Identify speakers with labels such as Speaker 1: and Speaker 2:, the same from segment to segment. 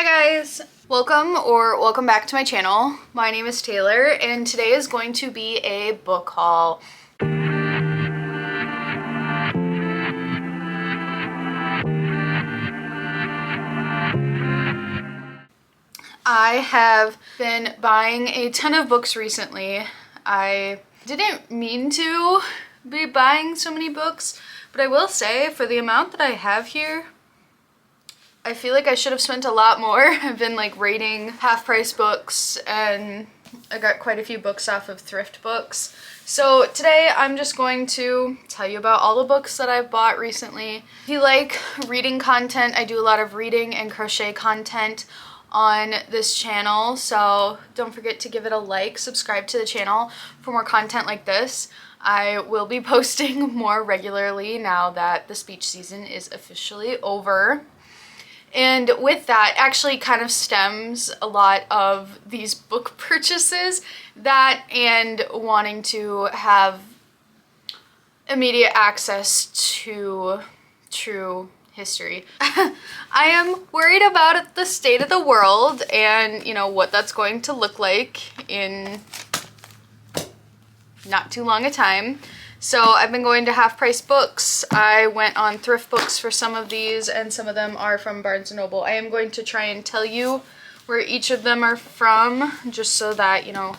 Speaker 1: Hi guys! Welcome back to my channel. My name is Taylor and today is going to be a book haul. I have been buying a ton of books recently. I didn't mean to be buying so many books, but I will say for the amount that I have here, I feel like I should have spent a lot more. I've been like rating half-price books and I got quite a few books off of thrift books. So today I'm just going to tell you about all the books that I've bought recently. If you like reading content, I do a lot of reading and crochet content on this channel, so don't forget to give it a like, subscribe to the channel for more content like this. I will be posting more regularly now that the speech season is officially over. And with that actually kind of stems a lot of these book purchases, that and wanting to have immediate access to true history. I am worried about the state of the world and, you know, what that's going to look like in not too long a time. So I've been going to half-price books. I went on thrift books for some of these and some of them are from Barnes & Noble. I am going to try and tell you where each of them are from just so that, you know,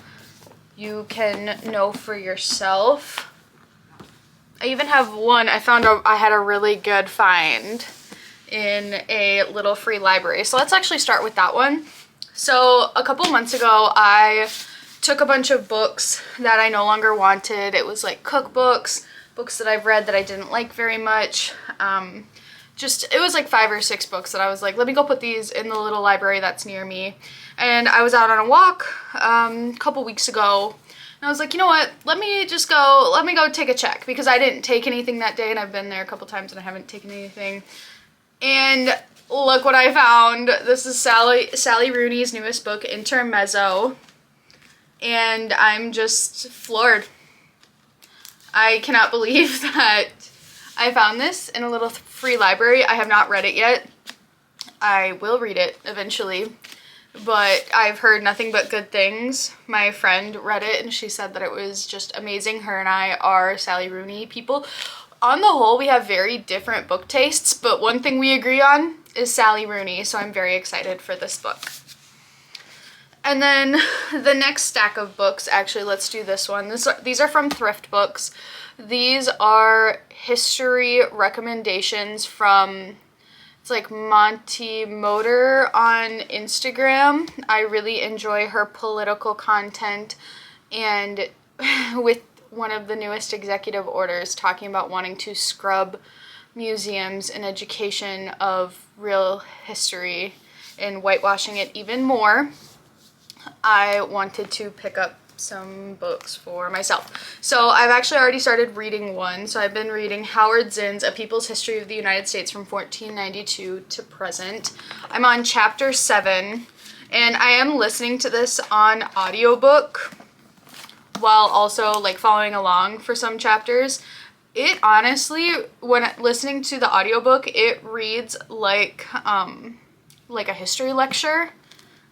Speaker 1: you can know for yourself. I even have one, I had a really good find in a little free library. So let's actually start with that one. So a couple months ago, I took a bunch of books that I no longer wanted. It was like cookbooks, books that I've read that I didn't like very much. It was like 5 or 6 books that I was like, let me go put these in the little library that's near me. And I was out on a walk a couple weeks ago and I was like, you know what, let me go take a check, because I didn't take anything that day and I've been there a couple times and I haven't taken anything. And look what I found. This is Sally Rooney's newest book, Intermezzo. And I'm just floored. I cannot believe that I found this in a little free library. I have not read it yet. I will read it eventually, but I've heard nothing but good things. My friend read it and she said that it was just amazing. Her and I are Sally Rooney people. On the whole, we have very different book tastes, but one thing we agree on is Sally Rooney, so I'm very excited for this book. And then the next stack of books, actually, let's do this one. These are from thrift books. These are history recommendations from, it's like Monty Motor on Instagram. I really enjoy her political content, and with one of the newest executive orders talking about wanting to scrub museums and education of real history and whitewashing it even more, I wanted to pick up some books for myself. So I've actually already started reading one. So I've been reading Howard Zinn's A People's History of the United States from 1492 to present. I'm on chapter 7 and I am listening to this on audiobook while also like following along for some chapters. It honestly, when listening to the audiobook, it reads like a history lecture.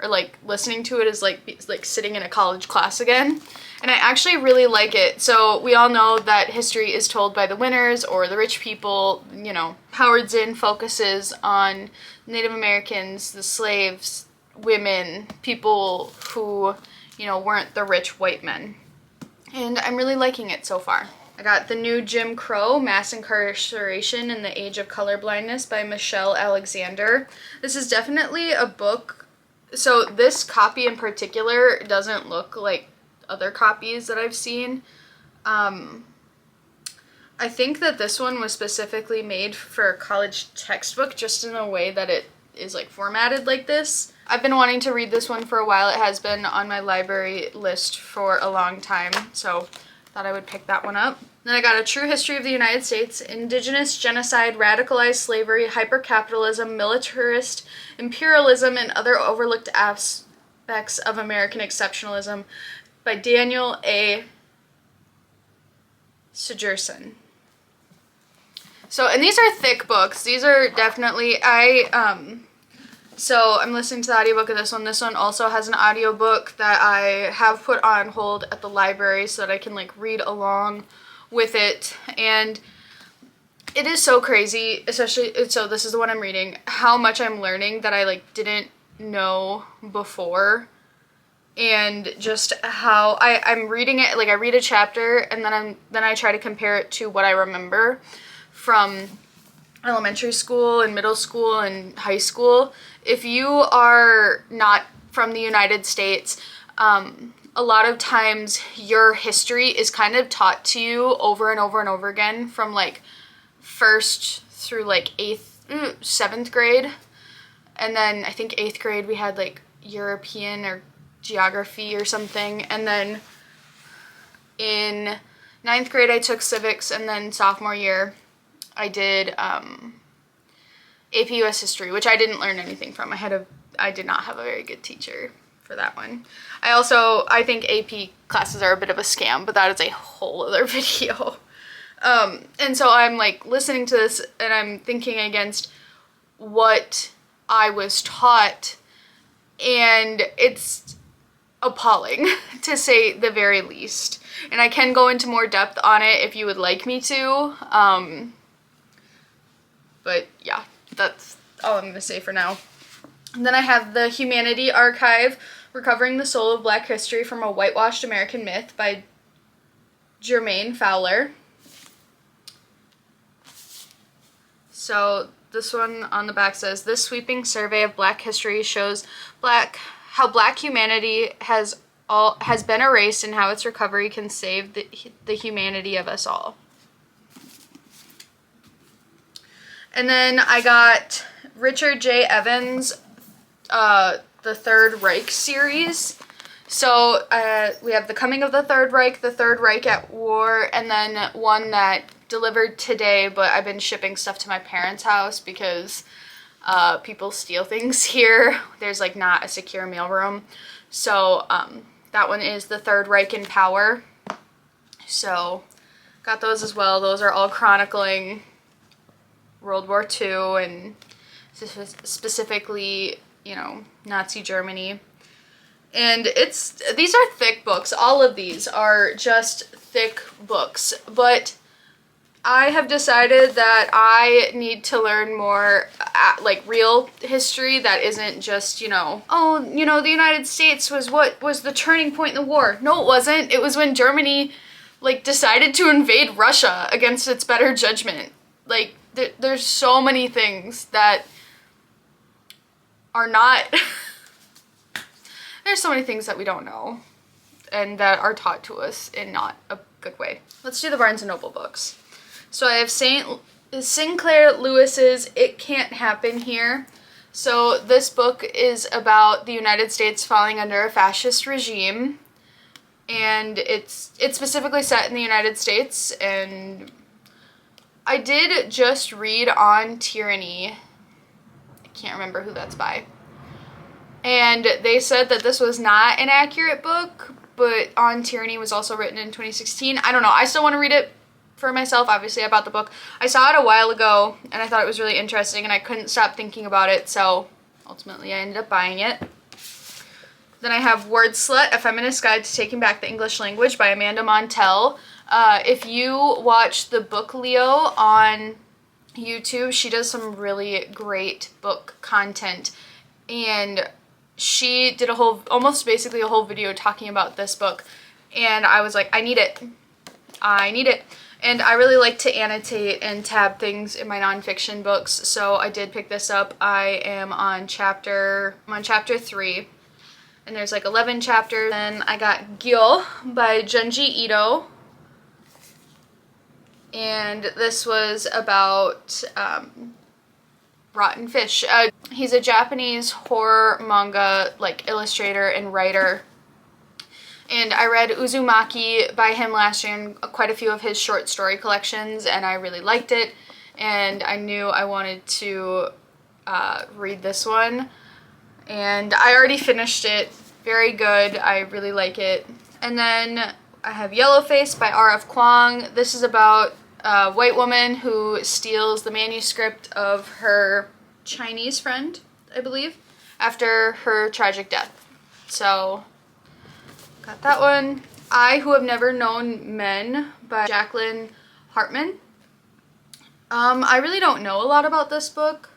Speaker 1: Or like listening to it is like sitting in a college class again. And I actually really like it. So we all know that history is told by the winners or the rich people. You know, Howard Zinn focuses on Native Americans, the slaves, women, people who, you know, weren't the rich white men. And I'm really liking it so far. I got The New Jim Crow, Mass Incarceration in the Age of Colorblindness by Michelle Alexander. This is definitely a book. So this copy in particular doesn't look like other copies that I've seen. I think that this one was specifically made for a college textbook, just in a way that it is like formatted like this. I've been wanting to read this one for a while. It has been on my library list for a long time, so thought I would pick that one up. Then I got A True History of the United States, Indigenous Genocide, Radicalized Slavery, Hypercapitalism, Militarist Imperialism, and Other Overlooked Aspects of American Exceptionalism by Daniel A. Sigerson. So, and these are thick books. These are definitely, So I'm listening to the audiobook of this one. This one also has an audiobook that I have put on hold at the library so that I can like read along with it. And it is so crazy, especially, so this is the one I'm reading, how much I'm learning that I like didn't know before. And just how I'm reading it, like I read a chapter and then I try to compare it to what I remember from elementary school and middle school and high school. If you are not from the United States, a lot of times your history is kind of taught to you over and over and over again from like first through like 7th grade. And then I think 8th grade we had like European or geography or something. And then in 9th grade I took civics, and then sophomore year I did AP US history, which I didn't learn anything from. I did not have a very good teacher for that one. I think AP classes are a bit of a scam, but that is a whole other video. And so I'm like listening to this and I'm thinking against what I was taught, and it's appalling to say the very least. And I can go into more depth on it if you would like me to. But yeah, that's all I'm gonna say for now. And then I have The Humanity Archive, Recovering the Soul of Black History from a Whitewashed American Myth by Jermaine Fowler. So this one on the back says, this sweeping survey of Black history shows how Black humanity has been erased and how its recovery can save the humanity of us all. And then I got Richard J. Evans, the Third Reich series. So we have The Coming of the Third Reich, The Third Reich at War, and then one that delivered today, but I've been shipping stuff to my parents' house because people steal things here. There's like not a secure mailroom. So that one is The Third Reich in Power. So got those as well. Those are all chronicling World War II and specifically, you know, Nazi Germany. And these are thick books. All of these are just thick books, but I have decided that I need to learn more like real history that isn't just, you know, oh, you know, the United States was what was the turning point in the war. No, it wasn't. It was when Germany like decided to invade Russia against its better judgment. Like there's so many things that are not there's so many things that we don't know and that are taught to us in not a good way. Let's do the Barnes & Noble books. So I have Sinclair Lewis's It Can't Happen Here. So this book is about the United States falling under a fascist regime, and it's specifically set in the United States. And I did just read On Tyranny. I can't remember who that's by. And they said that this was not an accurate book, but On Tyranny was also written in 2016. I don't know. I still want to read it for myself. Obviously, I bought the book. I saw it a while ago, and I thought it was really interesting, and I couldn't stop thinking about it, so ultimately I ended up buying it. Then I have Word Slut, A Feminist Guide to Taking Back the English Language by Amanda Montell. If you watch the Book Leo on YouTube, she does some really great book content, and she did almost basically a whole video talking about this book, and I was like, I need it. And I really like to annotate and tab things in my nonfiction books, so I did pick this up. I'm on chapter 3, and there's like 11 chapters. Then I got Gyo by Junji Ito, and this was about rotten fish. He's a Japanese horror manga like illustrator and writer. And I read Uzumaki by him last year and quite a few of his short story collections, and I really liked it. And I knew I wanted to read this one. And I already finished it. Very good. I really like it. And then I have Yellowface by R.F. Kuang. This is about a white woman who steals the manuscript of her Chinese friend, I believe. after her tragic death. So, got that one. I Who Have Never Known Men by Jacqueline Hartman. I really don't know a lot about this book.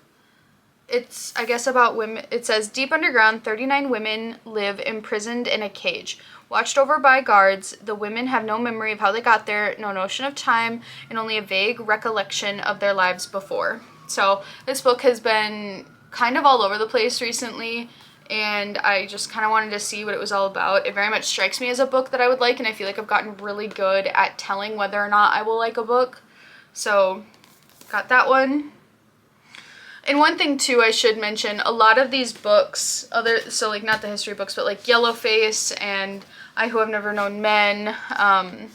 Speaker 1: It's, I guess, about women. It says, deep underground, 39 women live imprisoned in a cage. Watched over by guards, the women have no memory of how they got there, no notion of time, and only a vague recollection of their lives before. So this book has been kind of all over the place recently, and I just kind of wanted to see what it was all about. It very much strikes me as a book that I would like, and I feel like I've gotten really good at telling whether or not I will like a book. So, got that one. And one thing too I should mention, a lot of these books, so like not the history books, but like Yellowface and I Who Have Never Known Men, and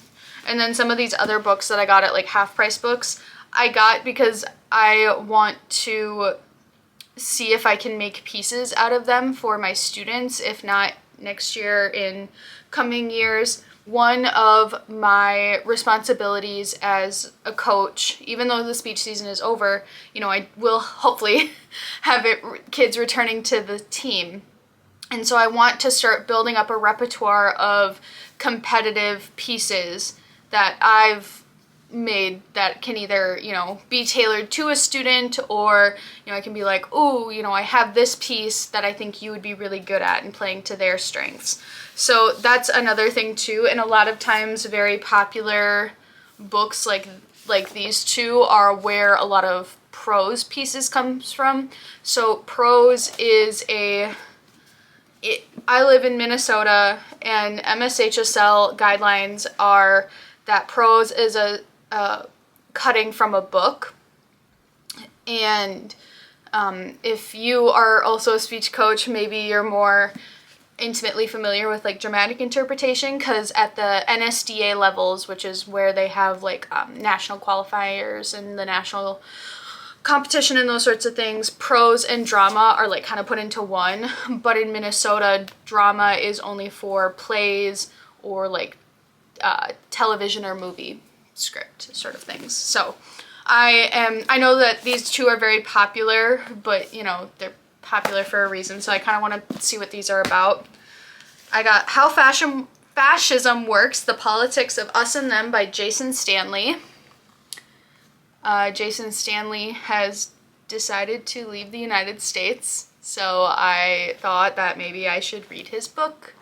Speaker 1: then some of these other books that I got at like half price books, I got because I want to see if I can make pieces out of them for my students, if not next year, in coming years. One of my responsibilities as a coach, even though the speech season is over, you know, I will hopefully have kids returning to the team. And so I want to start building up a repertoire of competitive pieces that I've made that can either, you know, be tailored to a student, or, you know, I can be like, ooh, you know, I have this piece that I think you would be really good at, and playing to their strengths. So that's another thing too, and a lot of times very popular books like these two are where a lot of prose pieces comes from. So prose is I live in Minnesota, and MSHSL guidelines are that prose is a cutting from a book. And if you are also a speech coach, maybe you're more intimately familiar with like dramatic interpretation, because at the NSDA levels, which is where they have like national qualifiers and the national competition and those sorts of things, prose and drama are like kind of put into one. But in Minnesota, drama is only for plays or like television or movie script sort of things. So I know that these two are very popular, but you know, they're popular for a reason, so I kind of want to see what these are about. I got How Fascism Works, The Politics of Us and Them by Jason Stanley. Jason Stanley has decided to leave the United States, so I thought that maybe I should read his book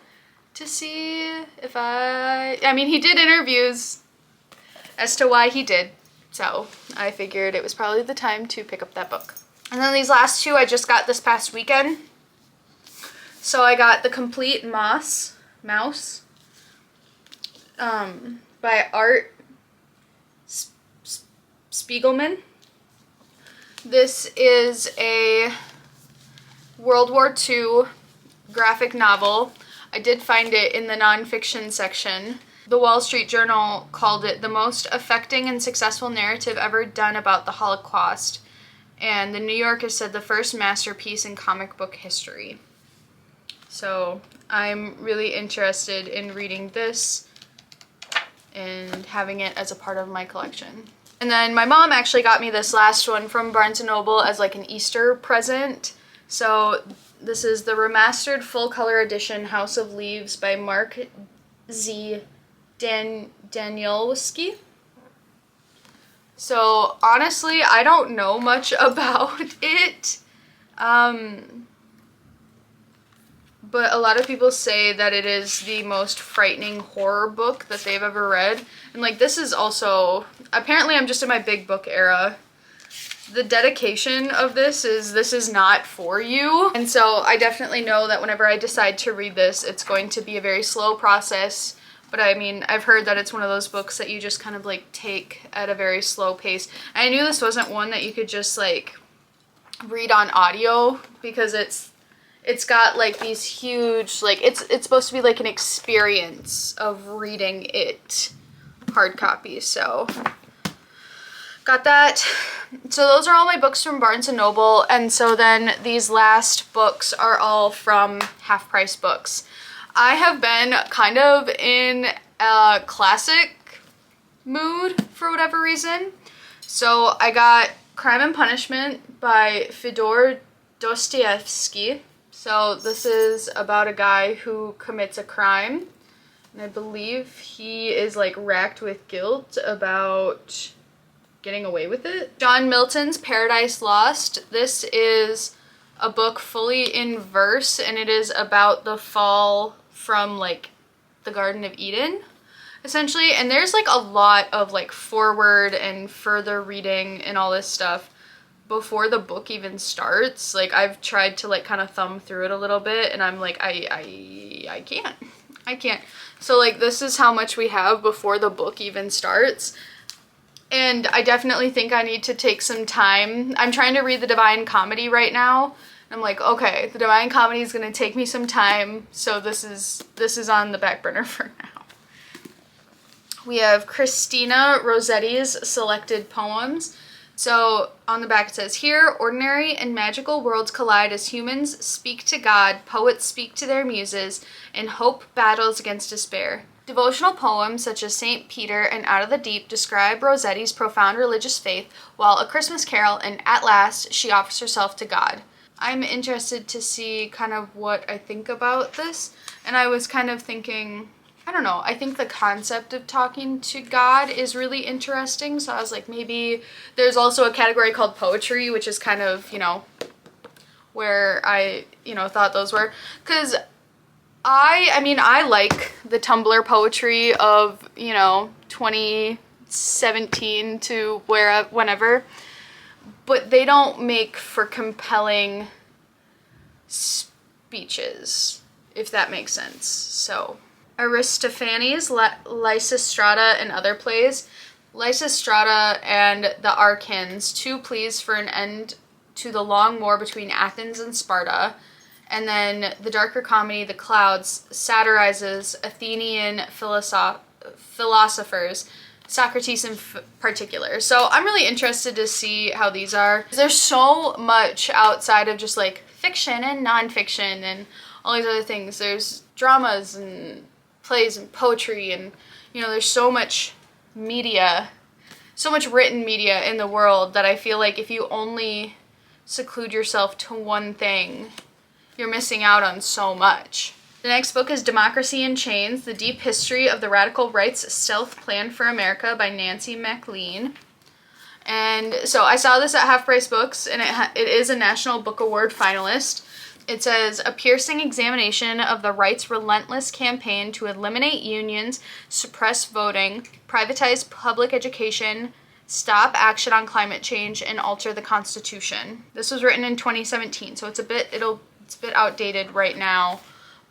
Speaker 1: to see if I mean, he did interviews as to why he did, so I figured it was probably the time to pick up that book. And then these last two I just got this past weekend. So I got The Complete Mouse by Art Spiegelman. This is a World War II graphic novel. I did find it in the nonfiction section. The Wall Street Journal called it the most affecting and successful narrative ever done about the Holocaust. And the New Yorker said the first masterpiece in comic book history. So I'm really interested in reading this and having it as a part of my collection. And then my mom actually got me this last one from Barnes & Noble as like an Easter present. So this is the remastered full color edition House of Leaves by Mark Z. Danielewski. So honestly, I don't know much about it, but a lot of people say that it is the most frightening horror book that they've ever read. And like, this is also, apparently I'm just in my big book era. The dedication of this is not for you. And so I definitely know that whenever I decide to read this, it's going to be a very slow process. But I mean, I've heard that it's one of those books that you just kind of like take at a very slow pace. And I knew this wasn't one that you could just like read on audio, because it's got like these huge, like it's supposed to be like an experience of reading it hard copy. So got that. So those are all my books from Barnes & Noble. And so then these last books are all from Half Price Books. I have been kind of in a classic mood for whatever reason. So I got Crime and Punishment by Fyodor Dostoevsky. So this is about a guy who commits a crime, and I believe he is like racked with guilt about getting away with it. John Milton's Paradise Lost. This is a book fully in verse, and it is about the fall from like the Garden of Eden, essentially. And there's like a lot of like forward and further reading and all this stuff before the book even starts. Like I've tried to like kind of thumb through it a little bit, and I'm like, I can't. So like this is how much we have before the book even starts. And I definitely think I need to take some time. I'm trying to read the Divine Comedy right now. I'm like, okay, the Divine Comedy is gonna take me some time, so this is on the back burner for now. We have Christina Rossetti's selected poems. So on the back it says, here, ordinary and magical worlds collide as humans speak to God, poets speak to their muses, and hope battles against despair. Devotional poems such as St. Peter and Out of the Deep describe Rossetti's profound religious faith, while A Christmas Carol and At Last She Offers Herself to God. I'm interested to see kind of what I think about this, and I was kind of thinking, I don't know, I think the concept of talking to God is really interesting, so I was like, maybe there's also a category called poetry, which is kind of, you know, where I, you know, thought those were, because I mean, I like the Tumblr poetry of, you know, 2017 to whenever, but they don't make for compelling speeches, if that makes sense. So, Aristophanes, Lysistrata, and other plays. Lysistrata and the Archons, two pleas for an end to the long war between Athens and Sparta. And then the darker comedy, The Clouds, satirizes Athenian philosophers, Socrates in particular. So I'm really interested to see how these are. There's so much outside of just like fiction and nonfiction and all these other things. There's dramas and plays and poetry, and you know, there's so much media, so much written media in the world that I feel like if you only seclude yourself to one thing, you're missing out on so much. The next book is Democracy in Chains, The Deep History of the Radical Right's Stealth Plan for America by Nancy MacLean. And so I saw this at Half Price Books, and it is a National Book Award finalist. It says, a piercing examination of the right's relentless campaign to eliminate unions, suppress voting, privatize public education, stop action on climate change, and alter the Constitution. This was written in 2017, so it's a bit outdated right now,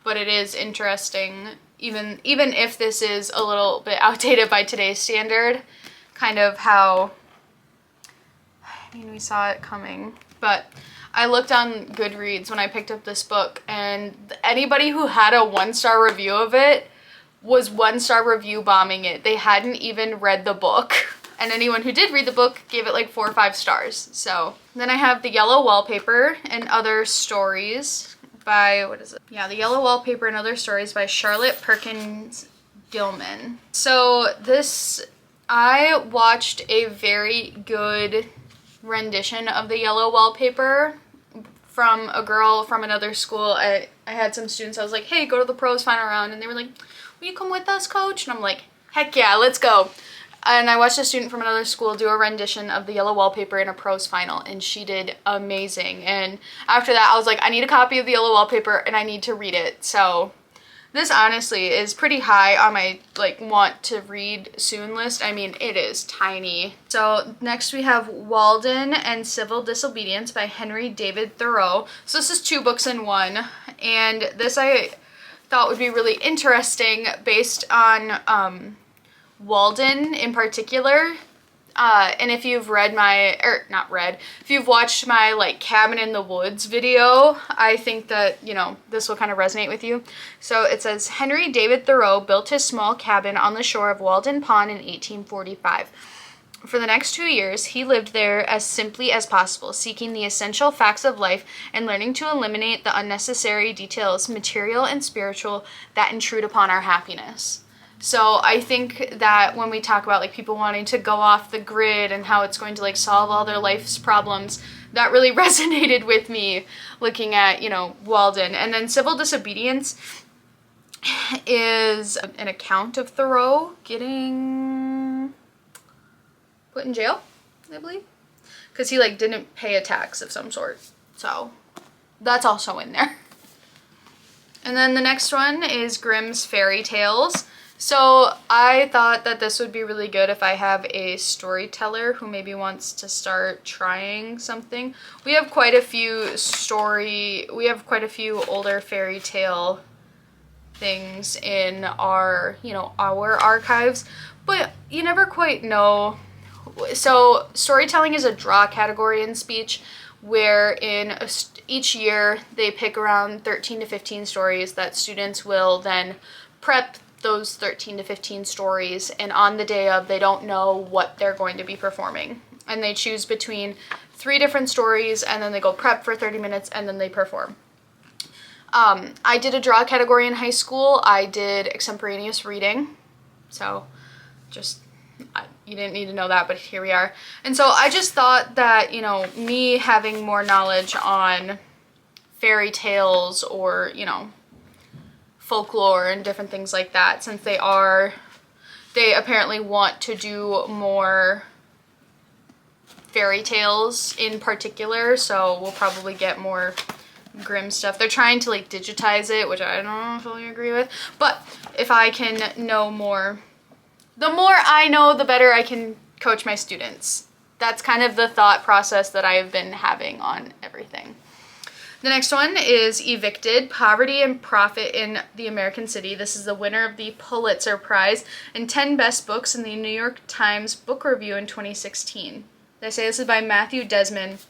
Speaker 1: but it is interesting, even if this is a little bit outdated by today's standard, kind of how, I mean, we saw it coming. But I looked on Goodreads when I picked up this book, and anybody who had a 1-star review of it was 1-star review bombing it. They hadn't even read the book. And anyone who did read the book gave it like 4 or 5 stars. So then I have The Yellow Wallpaper and Other Stories by, what is it? Yeah, The Yellow Wallpaper and Other Stories by Charlotte Perkins Gilman. So this, I watched a very good rendition of The Yellow Wallpaper from a girl from another school. I had some students, I was like, hey, go to the pros final round. And they were like, will you come with us, coach? And I'm like, heck yeah, let's go. And I watched a student from another school do a rendition of The Yellow Wallpaper in a pros final, and she did amazing. And after that, I was like, I need a copy of The Yellow Wallpaper, and I need to read it. So this honestly is pretty high on my like want to read soon list. I mean, it is tiny. So next we have Walden and Civil Disobedience by Henry David Thoreau. So this is 2 books in one, and this I thought would be really interesting based on Walden in particular. And if you've read my, or not read, if you've watched my like Cabin in the Woods video, I think that, you know, this will kind of resonate with you. So it says, Henry David Thoreau built his small cabin on the shore of Walden Pond in 1845. For the next 2 years, he lived there as simply as possible, seeking the essential facts of life and learning to eliminate the unnecessary details, material and spiritual, that intrude upon our happiness. So I think that when we talk about like people wanting to go off the grid and how it's going to like solve all their life's problems, that really resonated with me looking at, you know, Walden. And then Civil Disobedience is an account of Thoreau getting put in jail, I believe, because he like didn't pay a tax of some sort. So that's also in there. And then the next one is Grimm's Fairy Tales. So I thought that this would be really good if I have a storyteller who maybe wants to start trying something. We have quite a few older fairy tale things in our, you know, our archives, but you never quite know. So storytelling is a draw category in speech, where each year they pick around 13 to 15 stories that students will then prep those 13 to 15 stories, and on the day of, they don't know what they're going to be performing, and they choose between 3 different stories, and then they go prep for 30 minutes and then they perform. I did a draw category in high school. I did extemporaneous reading, so just you didn't need to know that, but here we are. And so I just thought that, you know, me having more knowledge on fairy tales or, you know, folklore and different things like that, since they apparently want to do more fairy tales in particular, so we'll probably get more Grimm stuff. They're trying to like digitize it, which I don't fully agree with, but if I can know more, the more I know, the better I can coach my students. That's kind of the thought process that I've been having on everything. The next one is Evicted, Poverty and Profit in the American City. This is the winner of the Pulitzer Prize and 10 best books in the New York Times Book Review in 2016. They say this is by Matthew Desmond.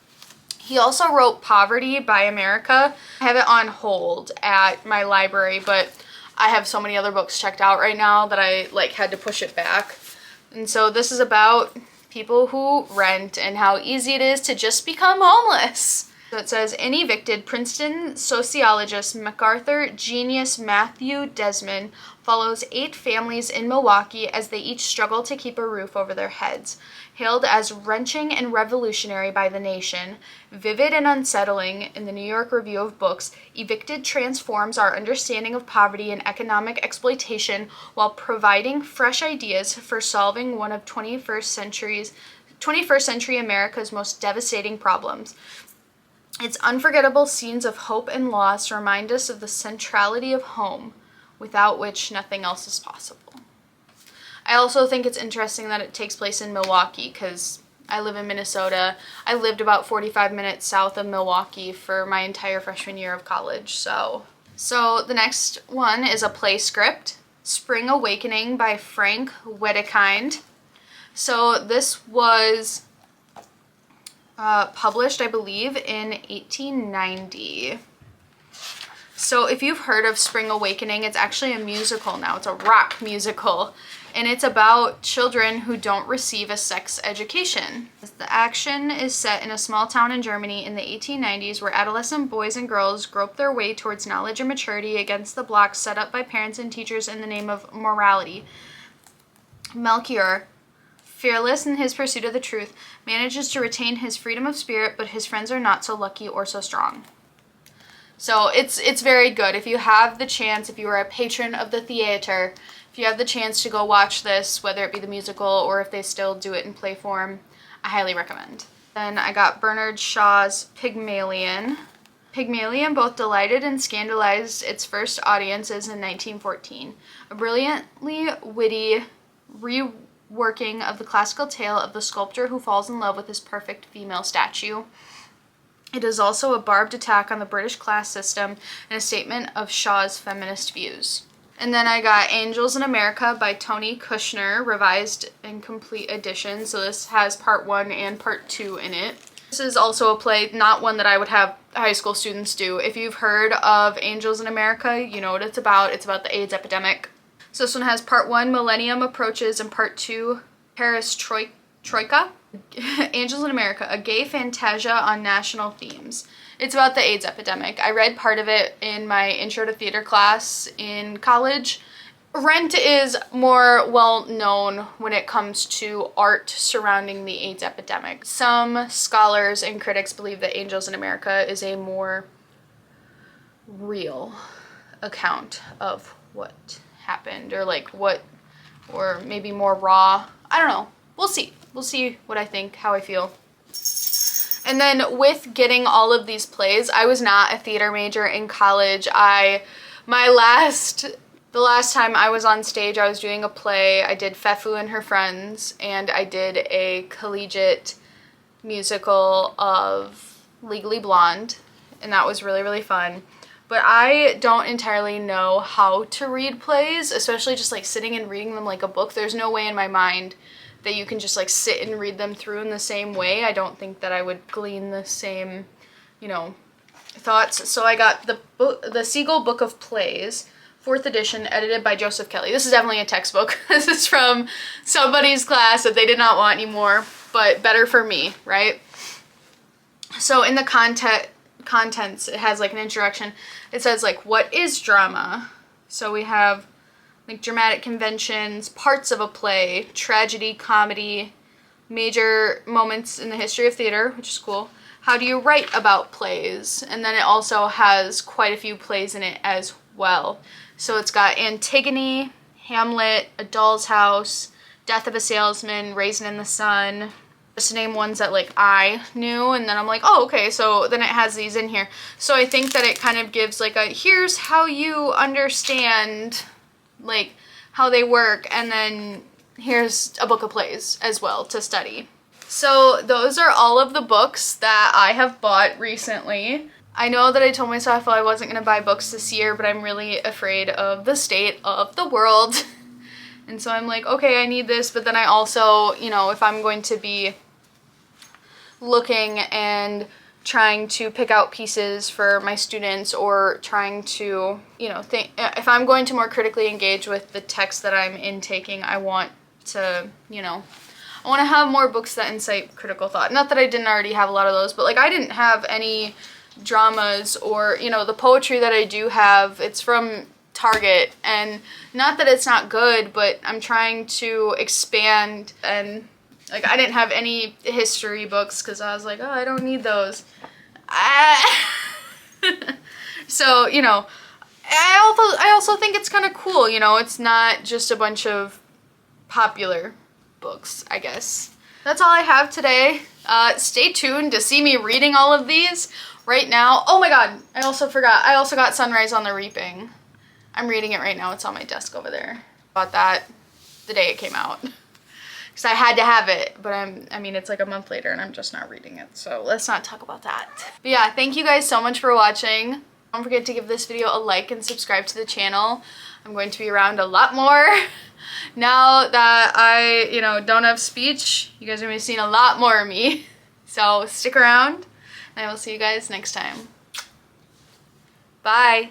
Speaker 1: He also wrote Poverty by America. I have it on hold at my library, but I have so many other books checked out right now that I like had to push it back. And so this is about people who rent and how easy it is to just become homeless. So it says, in Evicted, Princeton sociologist MacArthur genius Matthew Desmond follows 8 families in Milwaukee as they each struggle to keep a roof over their heads. Hailed as wrenching and revolutionary by the nation, vivid and unsettling in the New York Review of Books, Evicted transforms our understanding of poverty and economic exploitation while providing fresh ideas for solving one of 21st century America's most devastating problems. Its unforgettable scenes of hope and loss remind us of the centrality of home, without which nothing else is possible. I also think it's interesting that it takes place in Milwaukee, because I live in Minnesota. I lived about 45 minutes south of Milwaukee for my entire freshman year of college. So the next one is a play script, Spring Awakening by Frank Wedekind. So this was published, I believe, in 1890. So if you've heard of Spring Awakening, it's actually a musical now. It's a rock musical, and it's about children who don't receive a sex education. The action is set in a small town in Germany in the 1890s where adolescent boys and girls grope their way towards knowledge and maturity against the blocks set up by parents and teachers in the name of morality. Melchior, fearless in his pursuit of the truth, manages to retain his freedom of spirit, but his friends are not so lucky or so strong. So it's very good. If you have the chance, if you are a patron of the theater, if you have the chance to go watch this, whether it be the musical or if they still do it in play form, I highly recommend. Then I got Bernard Shaw's Pygmalion. Pygmalion both delighted and scandalized its first audiences in 1914. A brilliantly witty reworking of the classical tale of the sculptor who falls in love with his perfect female statue. It is also a barbed attack on the British class system and a statement of Shaw's feminist views. And then I got Angels in America by Tony Kushner, revised and complete edition. So this has part 1 and part 2 in it. This is also a play, not one that I would have high school students do. If you've heard of Angels in America, you know what it's about. It's about the AIDS epidemic. So this one has part 1, Millennium Approaches, and part 2, Perestroika. Angels in America, a gay fantasia on national themes. It's about the AIDS epidemic. I read part of it in my intro to theater class in college, Rent is more well known when it comes to art surrounding the AIDS epidemic. Some scholars and critics believe that Angels in America is a more real account of what happened, or like what, or maybe more raw. I don't know. We'll see. We'll see what I think, how I feel. And then with getting all of these plays, I was not a theater major in college. The last time I was on stage, I was doing a play. I did Fefu and Her Friends, and I did a collegiate musical of Legally Blonde, and that was really, really fun. But I don't entirely know how to read plays, especially just like sitting and reading them like a book. There's no way in my mind that you can just like sit and read them through in the same way. I don't think that I would glean the same, you know, thoughts. So I got the Seagull Book of Plays, 4th edition, edited by Joseph Kelly. This is definitely a textbook. This is from somebody's class that they did not want anymore, but better for me, right? So in the contents, it has like an introduction. It says like, what is drama? So we have like dramatic conventions, parts of a play, tragedy, comedy, major moments in the history of theater, which is cool. How do you write about plays? And then it also has quite a few plays in it as well. So it's got Antigone, Hamlet, A Doll's House, Death of a Salesman, Raisin in the Sun. Just to name ones that like I knew, and then I'm like, oh, okay, so then it has these in here. So I think that it kind of gives like a, here's how you understand like how they work, and then here's a book of plays as well to study. So those are all of the books that I have bought recently. I know that I told myself I wasn't going to buy books this year, but I'm really afraid of the state of the world. And so I'm like, okay, I need this, but then I also, you know, if I'm going to be looking and trying to pick out pieces for my students, or trying to, you know, think, if I'm going to more critically engage with the text that I'm intaking, I want to, you know, I want to have more books that incite critical thought. Not that I didn't already have a lot of those, but like I didn't have any dramas, or, you know, the poetry that I do have, it's from Target, and not that it's not good, but I'm trying to expand, and like I didn't have any history books because I was like, oh, I don't need those. So, you know, I also think it's kind of cool, you know, it's not just a bunch of popular books, I guess. That's all I have today. Stay tuned to see me reading all of these right now. Oh my god, I also forgot. I also got Sunrise on the Reaping. I'm reading it right now. It's on my desk over there. Bought that the day it came out. Because I had to have it, but I mean, it's like a month later and I'm just not reading it. So let's not talk about that. But yeah, thank you guys so much for watching. Don't forget to give this video a like and subscribe to the channel. I'm going to be around a lot more. Now that I, you know, don't have speech, you guys are going to be seeing a lot more of me. So stick around, and I will see you guys next time. Bye.